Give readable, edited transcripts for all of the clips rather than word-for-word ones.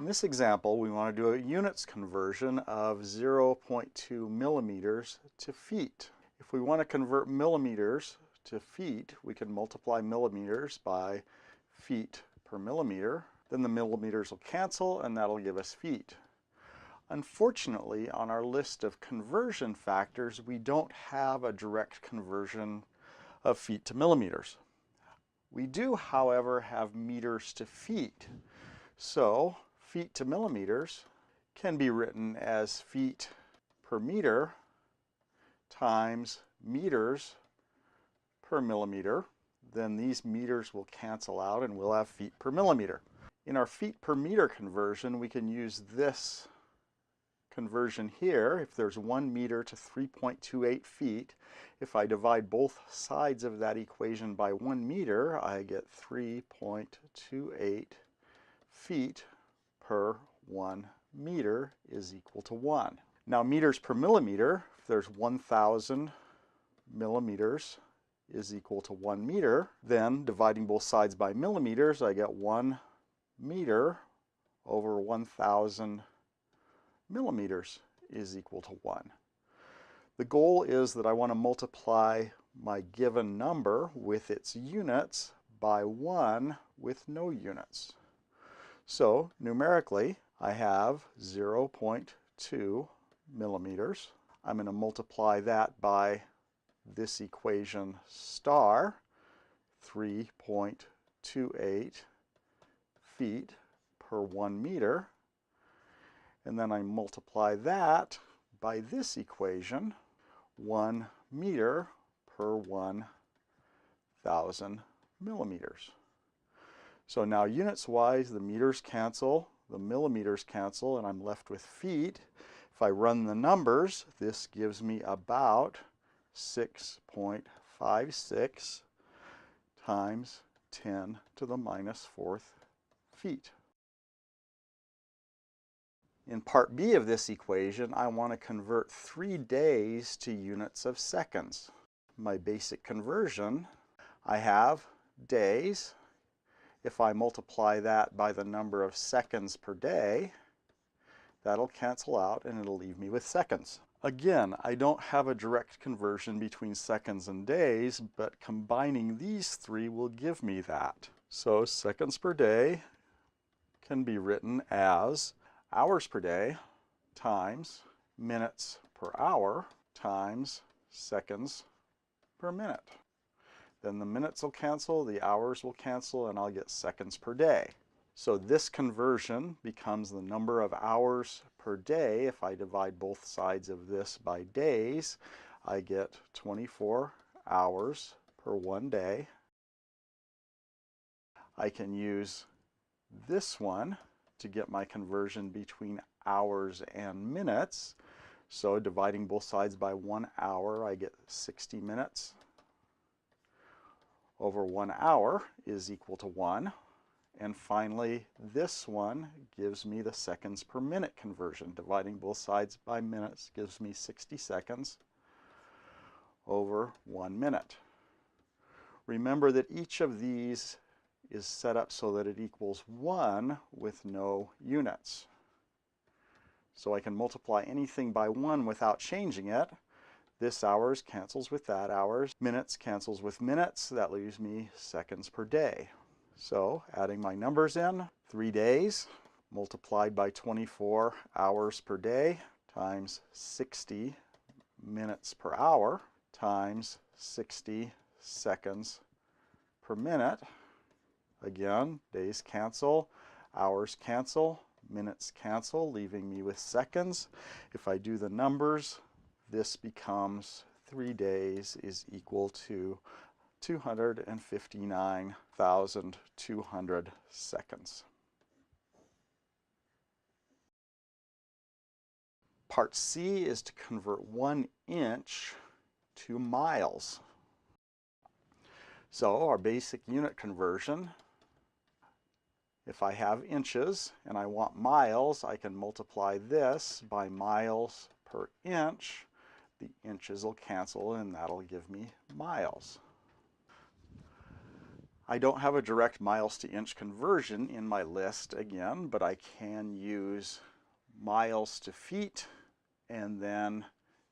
In this example, we want to do a units conversion of 0.2 millimeters to feet. If we want to convert millimeters to feet, we can multiply millimeters by feet per millimeter. Then the millimeters will cancel, and that'll give us feet. Unfortunately, on our list of conversion factors, we don't have a direct conversion of feet to millimeters. We do, however, have meters to feet. So feet to millimeters can be written as feet per meter times meters per millimeter. Then these meters will cancel out and we'll have feet per millimeter. In our feet per meter conversion, we can use this conversion here. If there's 1 meter to 3.28 feet, if I divide both sides of that equation by 1 meter, I get 3.28 feet per 1 meter is equal to 1. Now meters per millimeter, if there's 1,000 millimeters is equal to 1 meter, then dividing both sides by millimeters, I get 1 meter over 1,000 millimeters is equal to 1. The goal is that I want to multiply my given number with its units by 1 with no units. So numerically, I have 0.2 millimeters. I'm going to multiply that by this equation star, 3.28 feet per 1 meter. And then I multiply that by this equation, 1 meter per 1,000 millimeters. So now units-wise, the meters cancel, the millimeters cancel, and I'm left with feet. If I run the numbers, this gives me about 6.56 times 10 to the minus 4th feet. In part B of this equation, I want to convert 3 days to units of seconds. My basic conversion, I have days. If I multiply that by the number of seconds per day, that'll cancel out and it'll leave me with seconds. Again, I don't have a direct conversion between seconds and days, but combining these three will give me that. So seconds per day can be written as hours per day times minutes per hour times seconds per minute. Then the minutes will cancel, the hours will cancel, and I'll get seconds per day. So this conversion becomes the number of hours per day. If I divide both sides of this by days, I get 24 hours per 1 day. I can use this one to get my conversion between hours and minutes. So dividing both sides by 1 hour, I get 60 minutes over 1 hour is equal to 1. And finally, this one gives me the seconds per minute conversion. Dividing both sides by minutes gives me 60 seconds over 1 minute. Remember that each of these is set up so that it equals 1 with no units. So I can multiply anything by 1 without changing it. This hours cancels with that hours. Minutes cancels with minutes. That leaves me seconds per day. So adding my numbers in, 3 days multiplied by 24 hours per day times 60 minutes per hour times 60 seconds per minute. Again, days cancel, hours cancel, minutes cancel, leaving me with seconds. If I do the numbers, this becomes 3 days is equal to 259,200 seconds. Part C is to convert 1 inch to miles. So our basic unit conversion, if I have inches and I want miles, I can multiply this by miles per inch. The inches will cancel and that'll give me miles. I don't have a direct miles to inch conversion in my list again, but I can use miles to feet and then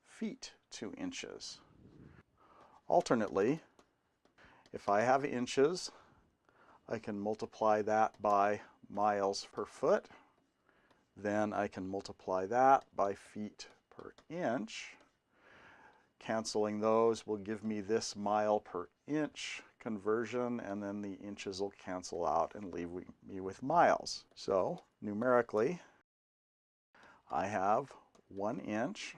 feet to inches. Alternately, if I have inches, I can multiply that by miles per foot. Then I can multiply that by feet per inch. Canceling those will give me this mile per inch conversion, and then the inches will cancel out and leave me with miles. So numerically, I have 1 inch.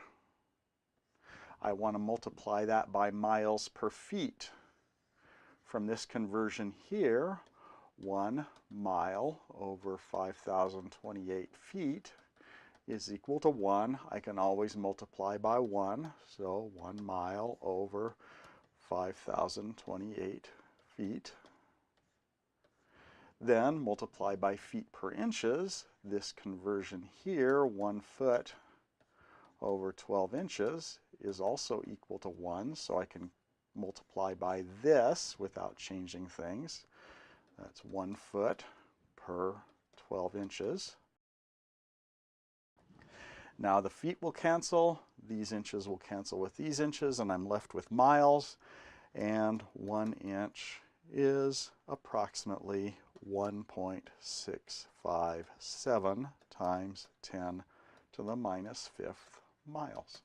I want to multiply that by miles per feet. From this conversion here, 1 mile over 5,028 feet is equal to 1. I can always multiply by 1, so 1 mile over 5,028 feet. Then multiply by feet per inches. This conversion here, 1 foot over 12 inches, is also equal to 1, so I can multiply by this without changing things. That's 1 foot per 12 inches. Now the feet will cancel, these inches will cancel with these inches, and I'm left with miles, and 1 inch is approximately 1.657 times 10 to the minus 5th miles.